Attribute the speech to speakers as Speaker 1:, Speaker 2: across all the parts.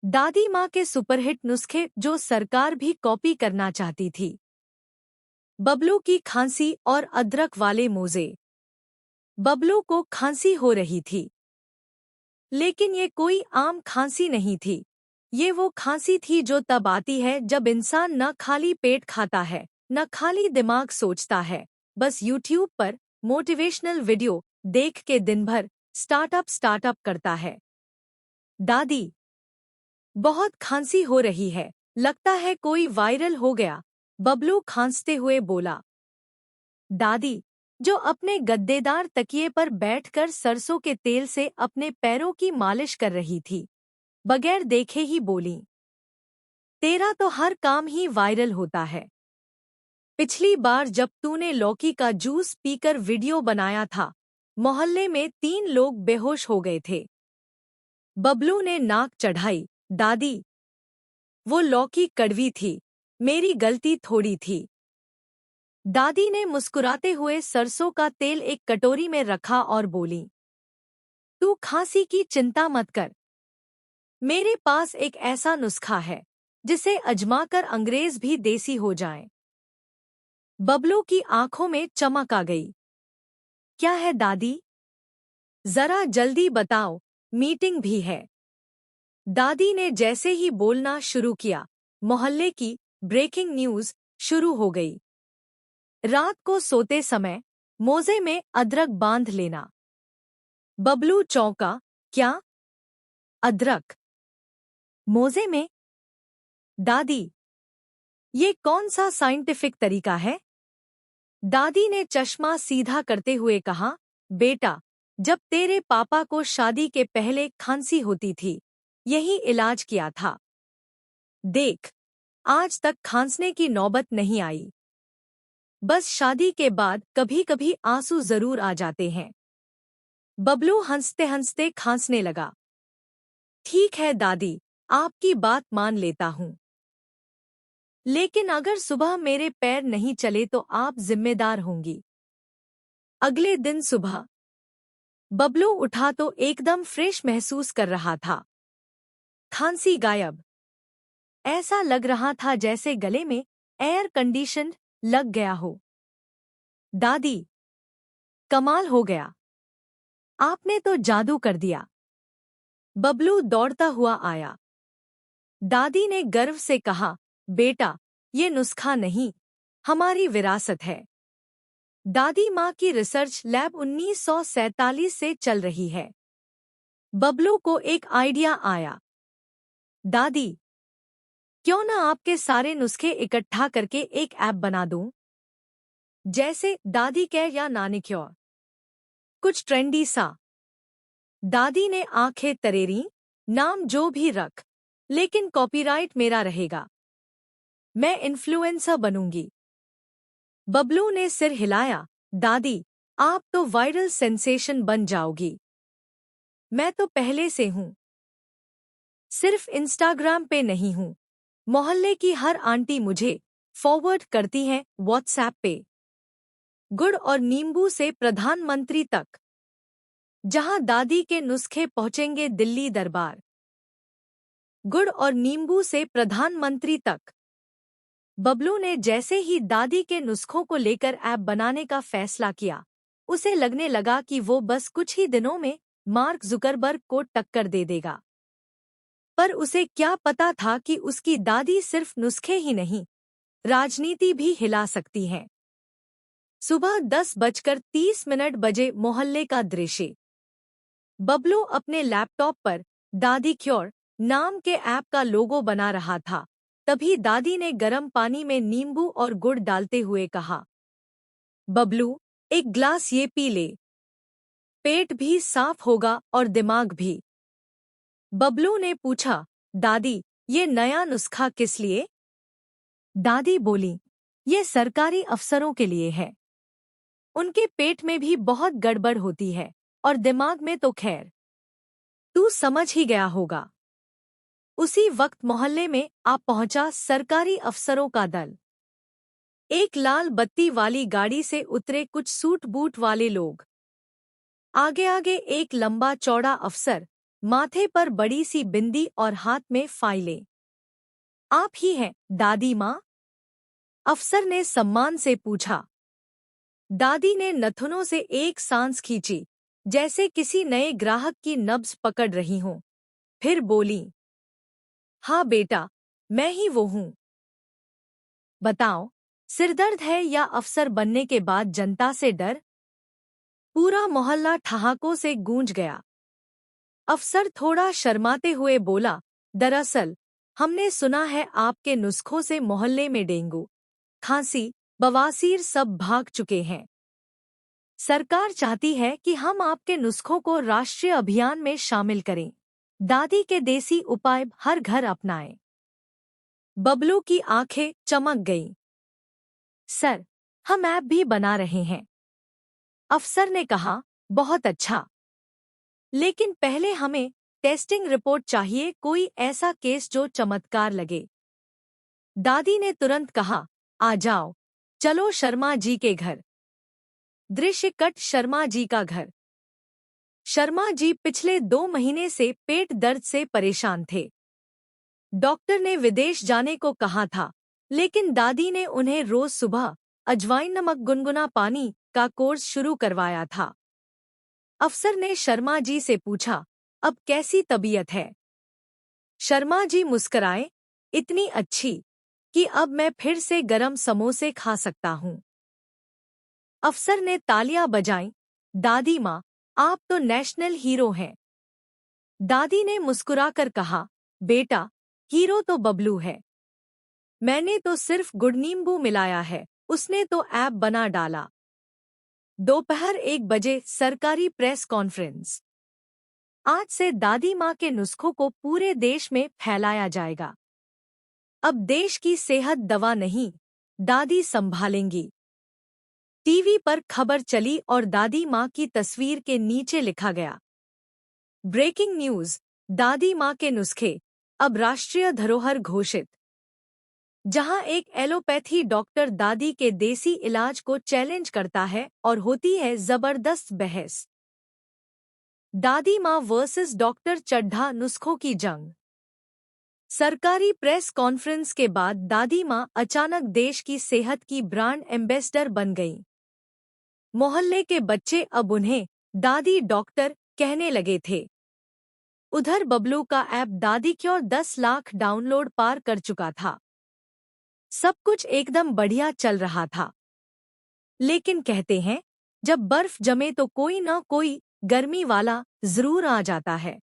Speaker 1: दादी माँ के सुपरहिट नुस्खे जो सरकार भी कॉपी करना चाहती थी। बबलू की खांसी और अदरक वाले मोजे। बबलू को खांसी हो रही थी, लेकिन ये कोई आम खांसी नहीं थी। ये वो खांसी थी जो तब आती है जब इंसान न खाली पेट खाता है, न खाली दिमाग सोचता है, बस यूट्यूब पर मोटिवेशनल वीडियो देख के दिन भर स्टार्टअप करता है। दादी, बहुत खांसी हो रही है, लगता है कोई वायरल हो गया, बबलू खांसते हुए बोला। दादी, जो अपने गद्देदार तकिए पर बैठकर सरसों के तेल से अपने पैरों की मालिश कर रही थी, बगैर देखे ही बोली, तेरा तो हर काम ही वायरल होता है। पिछली बार जब तूने लौकी का जूस पीकर वीडियो बनाया था, मोहल्ले में 3 लोग बेहोश हो गए थे। बबलू ने नाक चढ़ाई। दादी, वो लौकी कड़वी थी, मेरी गलती थोड़ी थी। दादी ने मुस्कुराते हुए सरसों का तेल एक कटोरी में रखा और बोली, तू खांसी की चिंता मत कर। मेरे पास एक ऐसा नुस्खा है जिसे अजमाकर अंग्रेज भी देसी हो जाएं। बबलू की आंखों में चमक आ गई। क्या है दादी? जरा जल्दी बताओ, मीटिंग भी है। दादी ने जैसे ही बोलना शुरू किया, मोहल्ले की ब्रेकिंग न्यूज शुरू हो गई। रात को सोते समय मोजे में अदरक बांध लेना। बबलू चौंका। क्या? अदरक मोजे में? दादी, ये कौन सा साइंटिफिक तरीका है? दादी ने चश्मा सीधा करते हुए कहा, बेटा, जब तेरे पापा को शादी के पहले खांसी होती थी, यही इलाज किया था। देख, आज तक खांसने की नौबत नहीं आई। बस शादी के बाद कभी-कभी आंसू जरूर आ जाते हैं। बबलू हंसते हंसते खांसने लगा। ठीक है दादी, आपकी बात मान लेता हूँ। लेकिन अगर सुबह मेरे पैर नहीं चले तो आप जिम्मेदार होंगी। अगले दिन सुबह बबलू उठा तो एकदम फ्रेश महसूस कर रहा था। खांसी गायब। ऐसा लग रहा था जैसे गले में एयर कंडीशन लग गया हो। दादी, कमाल हो गया, आपने तो जादू कर दिया। बबलू दौड़ता हुआ आया। दादी ने गर्व से कहा, बेटा, ये नुस्खा नहीं, हमारी विरासत है। दादी माँ की रिसर्च लैब 1947 से चल रही है। बबलू को एक आइडिया आया। दादी, क्यों ना आपके सारे नुस्खे इकट्ठा करके एक ऐप बना दूं? जैसे दादी केयर या नानी क्योर, कुछ ट्रेंडी सा। दादी ने आंखें तरेरी। नाम जो भी रख, लेकिन कॉपीराइट मेरा रहेगा। मैं इन्फ्लुएंसर बनूंगी। बबलू ने सिर हिलाया। दादी, आप तो वायरल सेंसेशन बन जाओगी। मैं तो पहले से हूँ। सिर्फ इंस्टाग्राम पे नहीं हूँ, मोहल्ले की हर आंटी मुझे फॉरवर्ड करती हैं व्हाट्सएप पे। गुड़ और नींबू से प्रधानमंत्री तक, जहां दादी के नुस्खे पहुंचेंगे दिल्ली दरबार। गुड़ और नींबू से प्रधानमंत्री तक। बबलू ने जैसे ही दादी के नुस्खों को लेकर ऐप बनाने का फैसला किया, उसे लगने लगा कि वो बस कुछ ही दिनों में मार्क जुकरबर्ग को टक्कर दे देगा। पर उसे क्या पता था कि उसकी दादी सिर्फ नुस्खे ही नहीं, राजनीति भी हिला सकती हैं। सुबह 10:30 बजे मोहल्ले का दृश्य। बबलू अपने लैपटॉप पर दादी क्योर नाम के ऐप का लोगो बना रहा था। तभी दादी ने गर्म पानी में नींबू और गुड़ डालते हुए कहा, बबलू, एक ग्लास ये पी ले, पेट भी साफ होगा और दिमाग भी। बबलू ने पूछा, दादी, ये नया नुस्खा किस लिए? दादी बोली, ये सरकारी अफसरों के लिए है। उनके पेट में भी बहुत गड़बड़ होती है और दिमाग में तो खैर, तू समझ ही गया होगा। उसी वक्त मोहल्ले में आ पहुंचा सरकारी अफसरों का दल। एक लाल बत्ती वाली गाड़ी से उतरे कुछ सूट बूट वाले लोग। आगे आगे एक लंबा चौड़ा अफसर, माथे पर बड़ी सी बिंदी और हाथ में फाइलें। आप ही हैं, दादी माँ? अफसर ने सम्मान से पूछा। दादी ने नथुनों से एक सांस खींची, जैसे किसी नए ग्राहक की नब्ज पकड़ रही हों। फिर बोली, हाँ बेटा, मैं ही वो हूँ। बताओ, सिरदर्द है या अफसर बनने के बाद जनता से डर? पूरा मोहल्ला ठहाकों से गूंज गया। अफसर थोड़ा शर्माते हुए बोला, दरअसल हमने सुना है आपके नुस्खों से मोहल्ले में डेंगू, खांसी, बवासीर सब भाग चुके हैं। सरकार चाहती है कि हम आपके नुस्खों को राष्ट्रीय अभियान में शामिल करें। दादी के देसी उपाय हर घर अपनाएं। बबलू की आंखें चमक गईं। सर, हम ऐप भी बना रहे हैं। अफसर ने कहा, बहुत अच्छा। लेकिन पहले हमें टेस्टिंग रिपोर्ट चाहिए, कोई ऐसा केस जो चमत्कार लगे। दादी ने तुरंत कहा, आ जाओ, चलो शर्मा जी के घर। दृश्य कट शर्मा जी का घर। शर्मा जी पिछले 2 महीने से पेट दर्द से परेशान थे। डॉक्टर ने विदेश जाने को कहा था, लेकिन दादी ने उन्हें रोज सुबह अजवाइन नमक गुनगुना पानी का कोर्स शुरू करवाया था। अफसर ने शर्मा जी से पूछा, अब कैसी तबीयत है? शर्मा जी मुस्कराए, इतनी अच्छी कि अब मैं फिर से गरम समोसे खा सकता हूँ। अफसर ने तालियां बजाईं, दादी माँ, आप तो नेशनल हीरो हैं। दादी ने मुस्कुराकर कहा, बेटा, हीरो तो बबलू है। मैंने तो सिर्फ गुड़ नींबू मिलाया है, उसने तो ऐप बना डाला। दोपहर 1 बजे सरकारी प्रेस कॉन्फ्रेंस। आज से दादी माँ के नुस्खों को पूरे देश में फैलाया जाएगा। अब देश की सेहत दवा नहीं, दादी संभालेंगी। टीवी पर खबर चली और दादी माँ की तस्वीर के नीचे लिखा गया, ब्रेकिंग न्यूज, दादी माँ के नुस्खे अब राष्ट्रीय धरोहर घोषित। जहां एक एलोपैथी डॉक्टर दादी के देसी इलाज को चैलेंज करता है और होती है जबरदस्त बहस। दादी माँ वर्सेस डॉक्टर चड्ढा, नुस्खों की जंग। सरकारी प्रेस कॉन्फ्रेंस के बाद दादी माँ अचानक देश की सेहत की ब्रांड एम्बेसडर बन गईं। मोहल्ले के बच्चे अब उन्हें दादी डॉक्टर कहने लगे थे। उधर बबलू का ऐप दादी क्योर 10 लाख डाउनलोड पार कर चुका था। सब कुछ एकदम बढ़िया चल रहा था। लेकिन कहते हैं, जब बर्फ जमे तो कोई न कोई गर्मी वाला जरूर आ जाता है।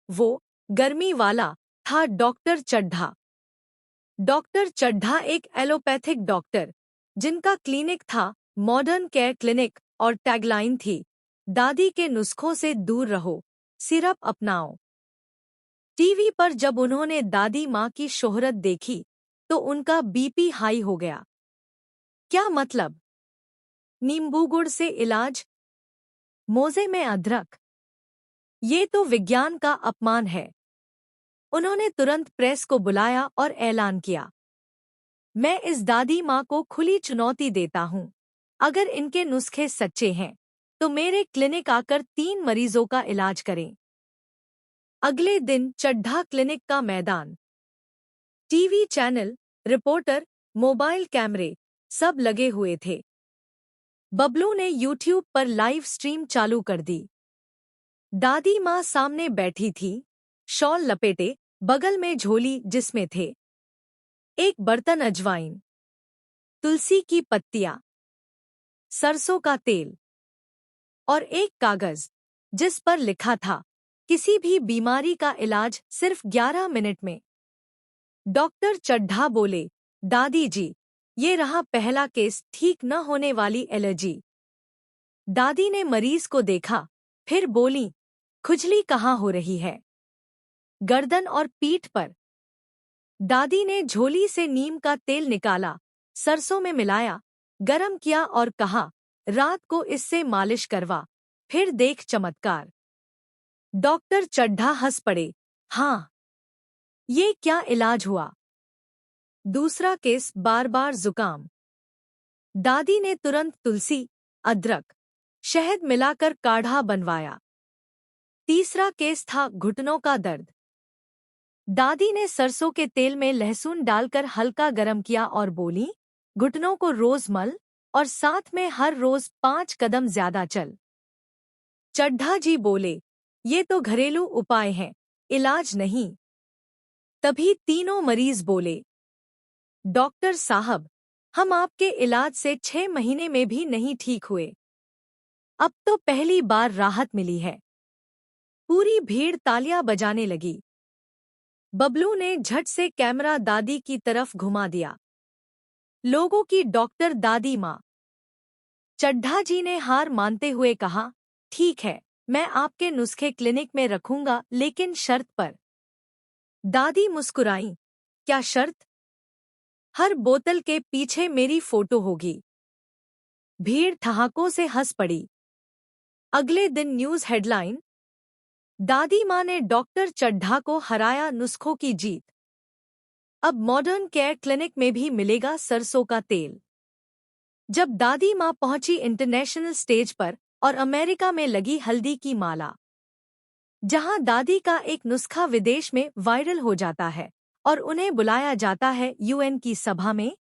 Speaker 1: वो गर्मी वाला था डॉक्टर चड्ढा। डॉक्टर चड्ढा एक एलोपैथिक डॉक्टर, जिनका क्लिनिक था मॉडर्न केयर क्लिनिक और टैगलाइन थी, दादी के नुस्खों से दूर रहो, सिरप अपनाओ। टीवी पर जब उन्होंने दादी माँ की शोहरत देखी तो उनका बीपी हाई हो गया। क्या मतलब? नींबू गुड़ से इलाज, मोजे में अदरक, ये तो विज्ञान का अपमान है। उन्होंने तुरंत प्रेस को बुलाया और ऐलान किया, मैं इस दादी माँ को खुली चुनौती देता हूँ, अगर इनके नुस्खे सच्चे हैं तो मेरे क्लिनिक आकर 3 मरीजों का इलाज करें। अगले दिन चड्ढा क्लिनिक का मैदान, टीवी चैनल, रिपोर्टर, मोबाइल कैमरे सब लगे हुए थे। बबलू ने यूट्यूब पर लाइव स्ट्रीम चालू कर दी। दादी माँ सामने बैठी थी, शॉल लपेटे, बगल में झोली जिसमें थे एक बर्तन अजवाइन, तुलसी की पत्तियां, सरसों का तेल और एक कागज जिस पर लिखा था, किसी भी बीमारी का इलाज सिर्फ 11 मिनट में। डॉक्टर चड्ढा बोले, दादी जी, ये रहा पहला केस, ठीक न होने वाली एलर्जी। दादी ने मरीज को देखा, फिर बोली, खुजली कहाँ हो रही है? गर्दन और पीठ पर। दादी ने झोली से नीम का तेल निकाला, सरसों में मिलाया, गरम किया और कहा, रात को इससे मालिश करवा, फिर देख चमत्कार। डॉक्टर चड्ढा हंस पड़े, हाँ, ये क्या इलाज हुआ? दूसरा केस, बार बार जुकाम। दादी ने तुरंत तुलसी, अदरक, शहद मिलाकर काढ़ा बनवाया। तीसरा केस था घुटनों का दर्द। दादी ने सरसों के तेल में लहसुन डालकर हल्का गरम किया और बोली, घुटनों को रोज मल और साथ में हर रोज 5 कदम ज्यादा चल। चड्ढा जी बोले, ये तो घरेलू उपाय हैं, इलाज नहीं। तभी तीनों मरीज बोले, डॉक्टर साहब, हम आपके इलाज से 6 महीने में भी नहीं ठीक हुए। अब तो पहली बार राहत मिली है। पूरी भीड़ तालियां बजाने लगी। बबलू ने झट से कैमरा दादी की तरफ घुमा दिया। लोगों की डॉक्टर दादी माँ। चड्ढा जी ने हार मानते हुए कहा, ठीक है, मैं आपके नुस्खे क्लिनिक में रखूंगा, लेकिन शर्त पर। दादी मुस्कुराई, क्या शर्त? हर बोतल के पीछे मेरी फोटो होगी। भीड़ ठहाकों से हंस पड़ी। अगले दिन न्यूज हेडलाइन, दादी माँ ने डॉक्टर चड्ढा को हराया, नुस्खों की जीत। अब मॉडर्न केयर क्लिनिक में भी मिलेगा सरसों का तेल। जब दादी माँ पहुंची इंटरनेशनल स्टेज पर और अमेरिका में लगी हल्दी की माला, जहां दादी का एक नुस्खा विदेश में वायरल हो जाता है और उन्हें बुलाया जाता है यूएन की सभा में,